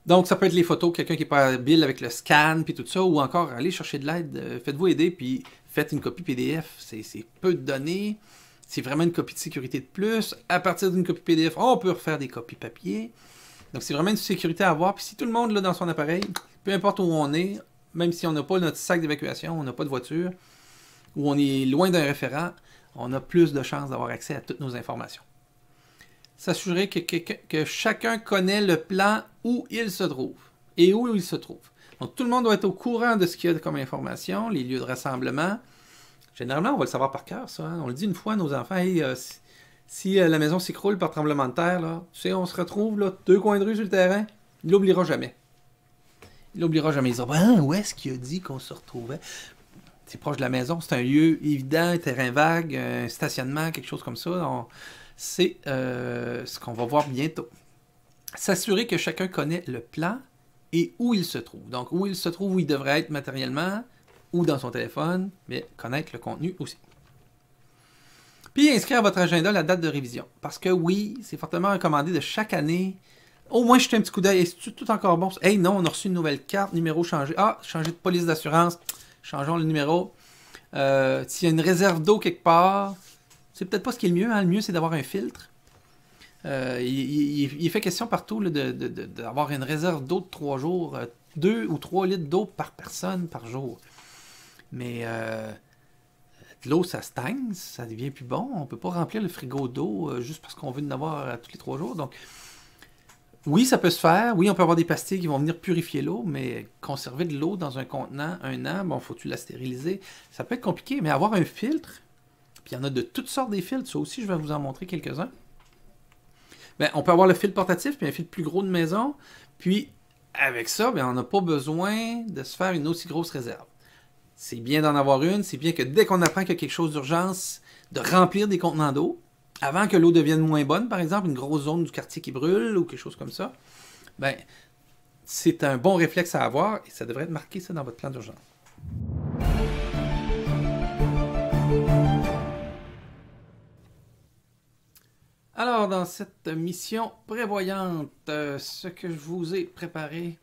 S1: Donc, ça peut être les photos, quelqu'un qui n'est pas habile avec le scan, puis tout ça, ou encore aller chercher de l'aide, faites-vous aider, puis faites une copie PDF. C'est peu de données, c'est vraiment une copie de sécurité de plus. À partir d'une copie PDF, on peut refaire des copies papier. Donc, c'est vraiment une sécurité à avoir. Puis si tout le monde l'a dans son appareil, peu importe où on est, même si on n'a pas notre sac d'évacuation, on n'a pas de voiture, ou on est loin d'un référent, on a plus de chances d'avoir accès à toutes nos informations. S'assurer que chacun connaît le plan où il se trouve et où il se trouve. Donc, tout le monde doit être au courant de ce qu'il y a comme information, les lieux de rassemblement. Généralement, on va le savoir par cœur, ça. Hein? On le dit une fois à nos enfants, hey, si la maison s'écroule par tremblement de terre, là, tu sais, on se retrouve là, 2 coins de rue sur le terrain, il l'oubliera jamais. Il l'oubliera jamais. Il dira, où est-ce qu'il a dit qu'on se retrouvait? C'est proche de la maison, c'est un lieu évident, un terrain vague, un stationnement, quelque chose comme ça. C'est ce qu'on va voir bientôt. S'assurer que chacun connaît le plan et où il se trouve. Donc, où il se trouve, où il devrait être matériellement, ou dans son téléphone, mais connaître le contenu aussi. Puis, inscrire à votre agenda la date de révision. Parce que oui, c'est fortement recommandé de chaque année, au moins jeter un petit coup d'œil. Est-ce tout encore bon? Hey, non, on a reçu une nouvelle carte, numéro changé. Ah, changer de police d'assurance, changeons le numéro. S'il y a une réserve d'eau quelque part, c'est peut-être pas ce qui est le mieux. Hein? Le mieux, c'est d'avoir un filtre. Il fait question partout là, d'avoir une réserve d'eau de 3 jours, 2 ou 3 litres d'eau par personne par jour. Mais de l'eau, ça stagne, ça devient plus bon. On ne peut pas remplir le frigo d'eau juste parce qu'on veut en avoir tous les 3 jours. Donc, oui, ça peut se faire. Oui, on peut avoir des pastilles qui vont venir purifier l'eau, mais conserver de l'eau dans un contenant 1 an, bon, faut-tu la stériliser? Ça peut être compliqué, mais avoir un filtre, puis il y en a de toutes sortes des filtres, ça aussi, je vais vous en montrer quelques-uns. On peut avoir le filtre portatif, puis un filtre plus gros de maison, puis avec ça, bien, on n'a pas besoin de se faire une aussi grosse réserve. C'est bien d'en avoir une, c'est bien que dès qu'on apprend qu'il y a quelque chose d'urgence, de remplir des contenants d'eau, avant que l'eau devienne moins bonne, par exemple, une grosse zone du quartier qui brûle ou quelque chose comme ça, ben, c'est un bon réflexe à avoir et ça devrait être marqué ça dans votre plan d'urgence. Alors, dans cette mission prévoyante, ce que je vous ai préparé,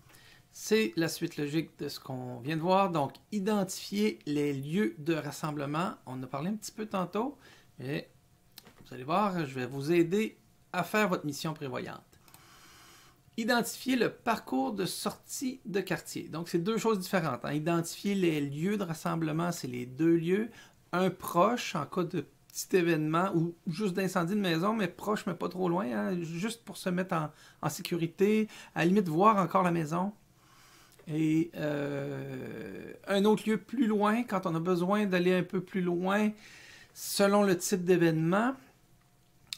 S1: c'est la suite logique de ce qu'on vient de voir. Donc, identifier les lieux de rassemblement. On en a parlé un petit peu tantôt, et vous allez voir, je vais vous aider à faire votre mission prévoyante. Identifier le parcours de sortie de quartier. Donc, c'est deux choses différentes. Hein. Identifier les lieux de rassemblement, c'est les deux lieux. Un proche, en cas de petit événement, ou juste d'incendie de maison, mais proche, mais pas trop loin, hein, juste pour se mettre en sécurité, à la limite voir encore la maison. Et un autre lieu plus loin, quand on a besoin d'aller un peu plus loin, selon le type d'événement.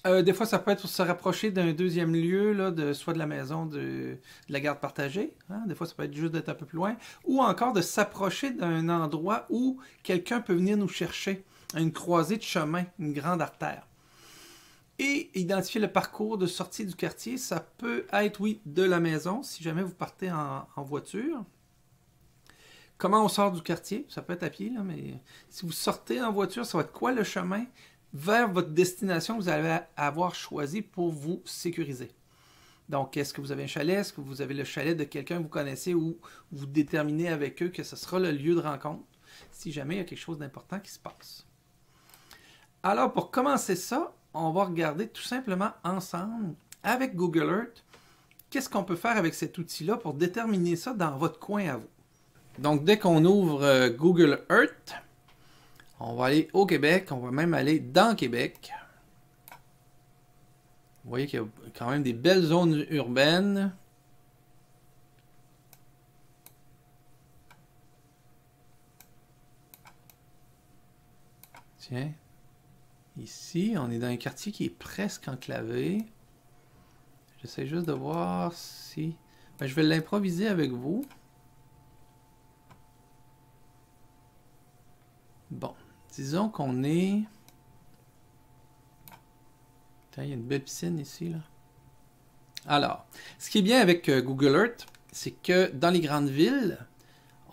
S1: Des fois, ça peut être pour se rapprocher d'un deuxième lieu, là, soit de la maison de la garde partagée. Hein? Des fois, ça peut être juste d'être un peu plus loin. Ou encore de s'approcher d'un endroit où quelqu'un peut venir nous chercher. Une croisée de chemin, une grande artère. Et identifier le parcours de sortie du quartier, ça peut être, oui, de la maison, si jamais vous partez en voiture. Comment on sort du quartier? Ça peut être à pied, là, mais si vous sortez en voiture, ça va être quoi le chemin vers votre destination que vous allez avoir choisi pour vous sécuriser? Donc, est-ce que vous avez un chalet? Est-ce que vous avez le chalet de quelqu'un que vous connaissez ou vous déterminez avec eux que ce sera le lieu de rencontre si jamais il y a quelque chose d'important qui se passe? Alors, pour commencer ça, on va regarder tout simplement ensemble, avec Google Earth, qu'est-ce qu'on peut faire avec cet outil-là pour déterminer ça dans votre coin à vous. Donc, dès qu'on ouvre Google Earth, on va aller au Québec, on va même aller dans Québec. Vous voyez qu'il y a quand même des belles zones urbaines. Tiens. Ici, on est dans un quartier qui est presque enclavé. J'essaie juste de voir si... Ben, je vais l'improviser avec vous. Bon, disons qu'on est... Tiens, il y a une belle piscine ici, là. Alors, ce qui est bien avec Google Earth, c'est que dans les grandes villes,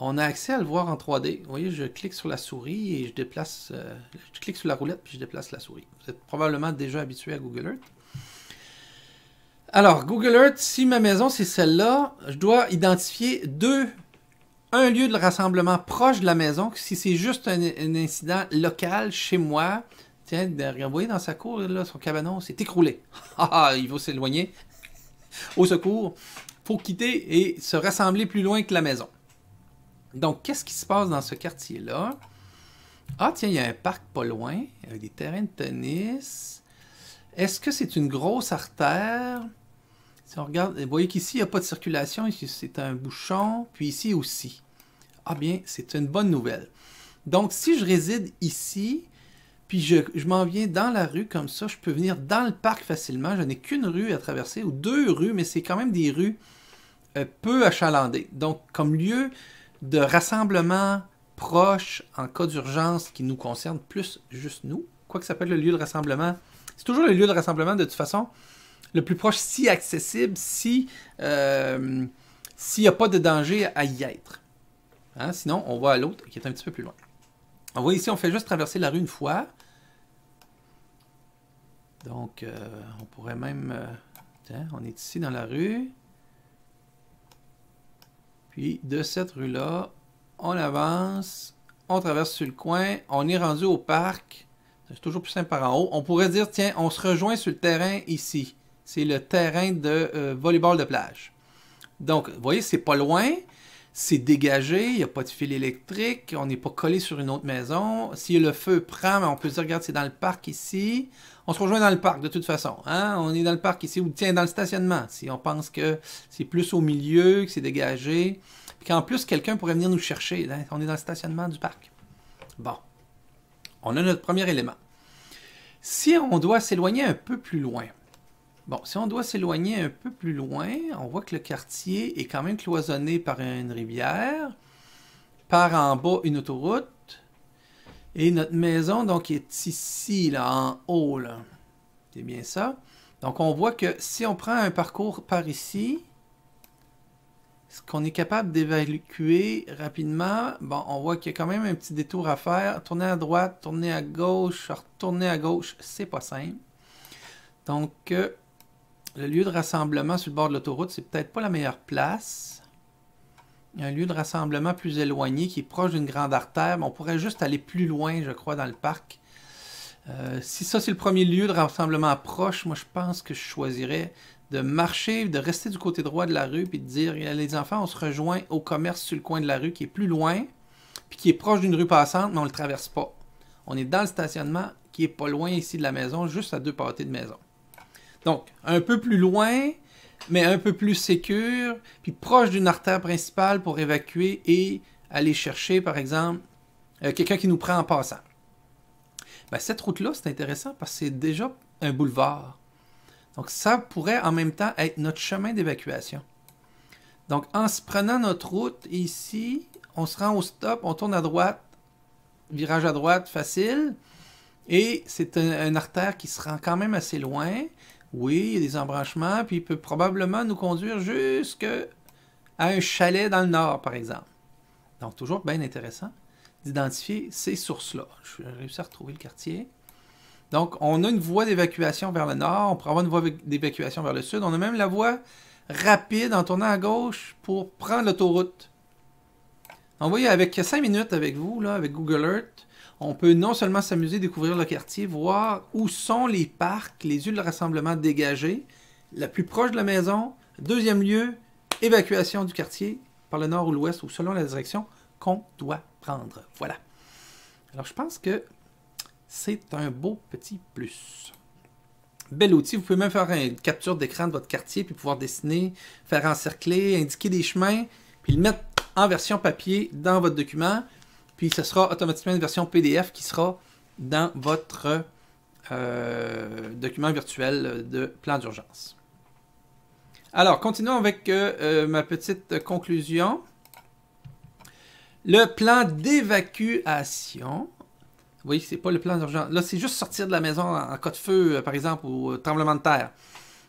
S1: on a accès à le voir en 3D. Vous voyez, je clique sur la souris et je déplace... je clique sur la roulette puis je déplace la souris. Vous êtes probablement déjà habitué à Google Earth. Alors, Google Earth, si ma maison c'est celle-là, je dois identifier un lieu de rassemblement proche de la maison. Si c'est juste un incident local chez moi, tiens, vous voyez dans sa cour, là, son cabanon s'est écroulé. Il faut s'éloigner. Au secours, il faut quitter et se rassembler plus loin que la maison. Donc, qu'est-ce qui se passe dans ce quartier-là? Ah, tiens, il y a un parc pas loin, avec des terrains de tennis. Est-ce que c'est une grosse artère? Si on regarde, vous voyez qu'ici, il n'y a pas de circulation, ici, c'est un bouchon, puis ici aussi. Ah bien, c'est une bonne nouvelle. Donc, si je réside ici, puis je m'en viens dans la rue comme ça, je peux venir dans le parc facilement. Je n'ai qu'une rue à traverser, ou deux rues, mais c'est quand même des rues peu achalandées. Donc, comme lieu de rassemblement proche en cas d'urgence qui nous concerne plus juste nous, quoi que ça s'appelle le lieu de rassemblement, c'est toujours le lieu de rassemblement de toute façon, le plus proche, si accessible, s'il n'y a pas de danger à y être. Hein? Sinon, on va à l'autre qui est un petit peu plus loin. On voit ici, on fait juste traverser la rue une fois. Donc, on pourrait même... tiens, on est ici dans la rue. Puis, de cette rue-là, on avance, on traverse sur le coin, on est rendu au parc. C'est toujours plus simple par en haut. On pourrait dire, tiens, on se rejoint sur le terrain ici. C'est le terrain de volleyball de plage. Donc, vous voyez, c'est pas loin. C'est dégagé, il n'y a pas de fil électrique, on n'est pas collé sur une autre maison. Si le feu prend, on peut se dire, regarde, c'est dans le parc ici. On se rejoint dans le parc de toute façon. Hein? On est dans le parc ici, ou tiens, dans le stationnement. Si on pense que c'est plus au milieu, que c'est dégagé, puis qu'en plus, quelqu'un pourrait venir nous chercher. Hein? On est dans le stationnement du parc. Bon, on a notre premier élément. Si on doit s'éloigner un peu plus loin, Bon, si on doit s'éloigner un peu plus loin, on voit que le quartier est quand même cloisonné par une rivière, par en bas une autoroute, et notre maison, donc, est ici, là, en haut, là. C'est bien ça. Donc, on voit que si on prend un parcours par ici, ce qu'on est capable d'évacuer rapidement, bon, on voit qu'il y a quand même un petit détour à faire. Tourner à droite, tourner à gauche, retourner à gauche, c'est pas simple. Donc, le lieu de rassemblement sur le bord de l'autoroute, c'est peut-être pas la meilleure place. Il y a un lieu de rassemblement plus éloigné qui est proche d'une grande artère, mais on pourrait juste aller plus loin, je crois, dans le parc. Si ça, c'est le premier lieu de rassemblement proche, moi, je pense que je choisirais de marcher, de rester du côté droit de la rue, puis de dire, les enfants, on se rejoint au commerce sur le coin de la rue qui est plus loin, puis qui est proche d'une rue passante, mais on ne le traverse pas. On est dans le stationnement qui est pas loin ici de la maison, juste à 2 pâtés de maison. Donc, un peu plus loin, mais un peu plus sécure, puis proche d'une artère principale pour évacuer et aller chercher, par exemple, quelqu'un qui nous prend en passant. Ben, cette route-là, c'est intéressant parce que c'est déjà un boulevard. Donc, ça pourrait en même temps être notre chemin d'évacuation. Donc, en se prenant notre route ici, on se rend au stop, on tourne à droite, virage à droite facile, et c'est une artère qui se rend quand même assez loin. Oui, il y a des embranchements, puis il peut probablement nous conduire jusqu'à un chalet dans le nord, par exemple. Donc, toujours bien intéressant d'identifier ces sources-là. Je vais réussir à retrouver le quartier. Donc, on a une voie d'évacuation vers le nord, on pourrait avoir une voie d'évacuation vers le sud. On a même la voie rapide en tournant à gauche pour prendre l'autoroute. Donc, vous voyez, avec 5 minutes avec vous, là, avec Google Earth, on peut non seulement s'amuser, découvrir le quartier, voir où sont les parcs, les lieux de rassemblement dégagés, la plus proche de la maison. Deuxième lieu, évacuation du quartier par le nord ou l'ouest ou selon la direction qu'on doit prendre. Voilà. Alors, je pense que c'est un beau petit plus. Bel outil. Vous pouvez même faire une capture d'écran de votre quartier puis pouvoir dessiner, faire encercler, indiquer des chemins, puis le mettre en version papier dans votre document. Puis ce sera automatiquement une version PDF qui sera dans votre document virtuel de plan d'urgence. Alors, continuons avec ma petite conclusion. Le plan d'évacuation. Vous voyez, c'est pas le plan d'urgence. Là, c'est juste sortir de la maison en cas de feu, par exemple, ou tremblement de terre.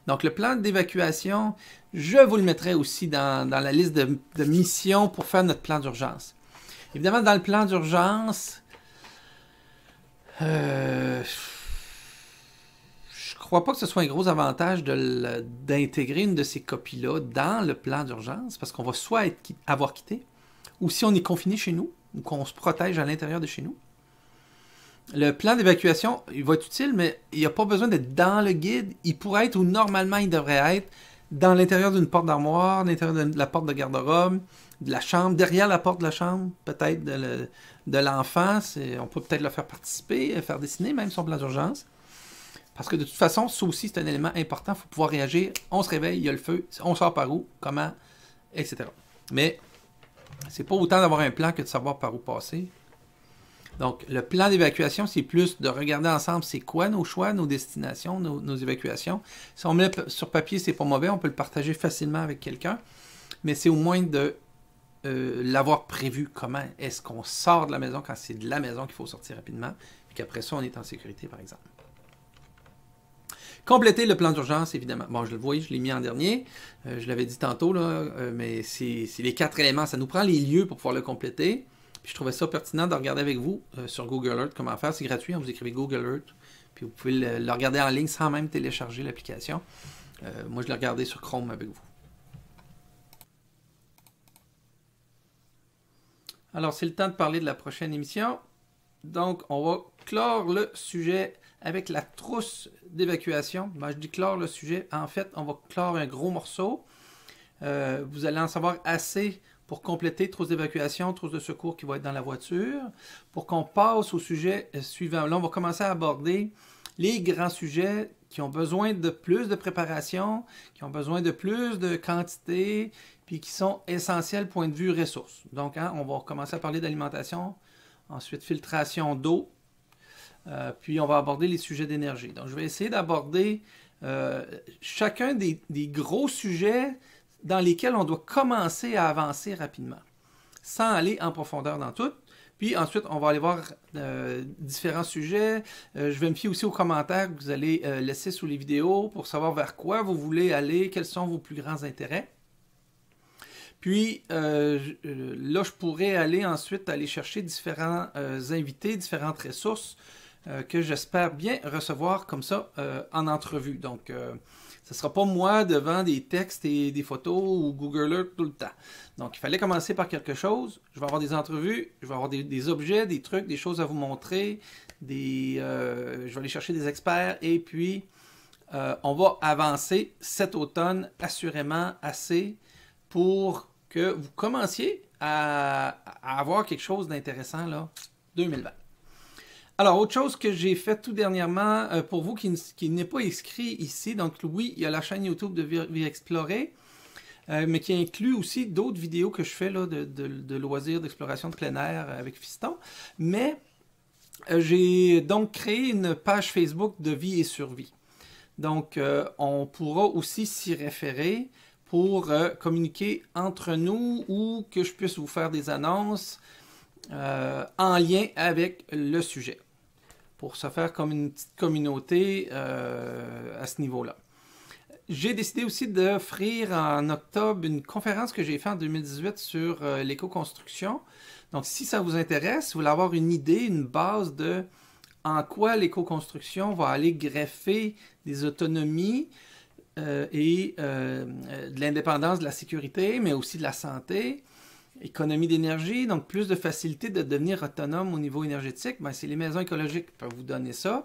S1: Donc, le plan d'évacuation, je vous le mettrai aussi dans la liste de missions pour faire notre plan d'urgence. Évidemment, dans le plan d'urgence, je crois pas que ce soit un gros avantage d'intégrer une de ces copies-là dans le plan d'urgence, parce qu'on va soit avoir quitté, ou si on est confiné chez nous, ou qu'on se protège à l'intérieur de chez nous. Le plan d'évacuation, il va être utile, mais il n'y a pas besoin d'être dans le guide. Il pourrait être, ou normalement il devrait être, dans l'intérieur d'une porte d'armoire, l'intérieur de la porte de garde-robe, de la chambre, derrière la porte de la chambre, peut-être de l'enfant. On peut peut-être le faire participer, faire dessiner même son plan d'urgence. Parce que de toute façon, ça aussi, c'est un élément important. Il faut pouvoir réagir. On se réveille, il y a le feu, on sort par où, comment, etc. Mais c'est pas autant d'avoir un plan que de savoir par où passer. Donc, le plan d'évacuation, c'est plus de regarder ensemble c'est quoi nos choix, nos destinations, nos évacuations. Si on met sur papier, c'est pas mauvais, on peut le partager facilement avec quelqu'un, mais c'est au moins de l'avoir prévu. Comment est-ce qu'on sort de la maison quand c'est de la maison qu'il faut sortir rapidement, et qu'après ça, on est en sécurité, par exemple. Compléter le plan d'urgence, évidemment. Bon, je le voyais, je l'ai mis en dernier. Je l'avais dit tantôt, là, mais c'est les 4 éléments. Ça nous prend les lieux pour pouvoir le compléter. Puis je trouvais ça pertinent de regarder avec vous sur Google Earth comment faire. C'est gratuit, vous écrivez Google Earth, puis vous pouvez le regarder en ligne sans même télécharger l'application. Moi, je l'ai regardé sur Chrome avec vous. Alors, c'est le temps de parler de la prochaine émission. Donc, on va clore le sujet avec la trousse d'évacuation. Ben, je dis clore le sujet. En fait, on va clore un gros morceau. Vous allez en savoir assez pour compléter trousse d'évacuation, trousse de secours qui va être dans la voiture, pour qu'on passe au sujet suivant. Là, on va commencer à aborder les grands sujets qui ont besoin de plus de préparation, qui ont besoin de plus de quantité, puis qui sont essentiels point de vue ressources. Donc, on va commencer à parler d'alimentation, ensuite filtration d'eau, puis on va aborder les sujets d'énergie. Donc, je vais essayer d'aborder chacun des gros sujets dans lesquels on doit commencer à avancer rapidement, sans aller en profondeur dans tout. Puis ensuite, on va aller voir différents sujets. Je vais me fier aussi aux commentaires que vous allez laisser sous les vidéos pour savoir vers quoi vous voulez aller, quels sont vos plus grands intérêts. Puis là, je pourrais ensuite aller chercher différents invités, différentes ressources que j'espère bien recevoir comme ça en entrevue. Donc, ce ne sera pas moi devant des textes et des photos ou Google Earth tout le temps. Donc, il fallait commencer par quelque chose. Je vais avoir des entrevues, je vais avoir des objets, des trucs, des choses à vous montrer. Je vais aller chercher des experts et puis on va avancer cet automne assurément assez pour que vous commenciez à avoir quelque chose d'intéressant là, 2020. Alors, autre chose que j'ai fait tout dernièrement, pour vous qui n'est pas inscrit ici, donc oui, il y a la chaîne YouTube de Vie Explorer, mais qui inclut aussi d'autres vidéos que je fais là, de loisirs, d'exploration de plein air avec Fiston. Mais j'ai donc créé une page Facebook de Vie et Survie. Donc, on pourra aussi s'y référer pour communiquer entre nous ou que je puisse vous faire des annonces en lien avec le sujet, pour se faire comme une petite communauté à ce niveau-là. J'ai décidé aussi d'offrir en octobre une conférence que j'ai faite en 2018 sur l'éco-construction. Donc, si ça vous intéresse, si vous voulez avoir une idée, une base de en quoi l'éco-construction va aller greffer des autonomies et de l'indépendance de la sécurité, mais aussi de la santé, économie d'énergie, donc plus de facilité de devenir autonome au niveau énergétique, ben, c'est les maisons écologiques qui peuvent vous donner ça.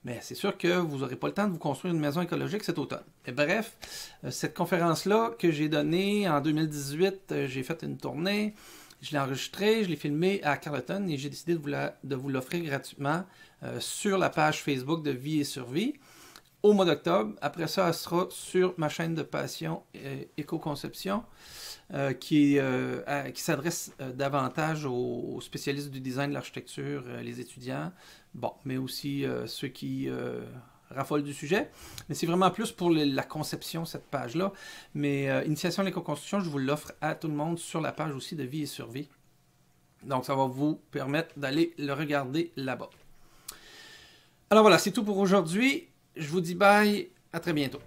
S1: Mais c'est sûr que vous n'aurez pas le temps de vous construire une maison écologique cet automne. Et bref, cette conférence-là que j'ai donnée en 2018, j'ai fait une tournée, je l'ai enregistrée, je l'ai filmée à Carleton et j'ai décidé de vous l'offrir gratuitement sur la page Facebook de Vie et Survie au mois d'octobre. Après ça, elle sera sur ma chaîne de passion Éco-Conception qui s'adresse davantage aux spécialistes du design, de l'architecture, les étudiants, bon, mais aussi ceux qui raffolent du sujet. Mais c'est vraiment plus pour la conception, cette page-là. Mais Initiation à l'éco-construction, je vous l'offre à tout le monde sur la page aussi de Vie et Survie. Donc, ça va vous permettre d'aller le regarder là-bas. Alors voilà, c'est tout pour aujourd'hui. Je vous dis bye, à très bientôt.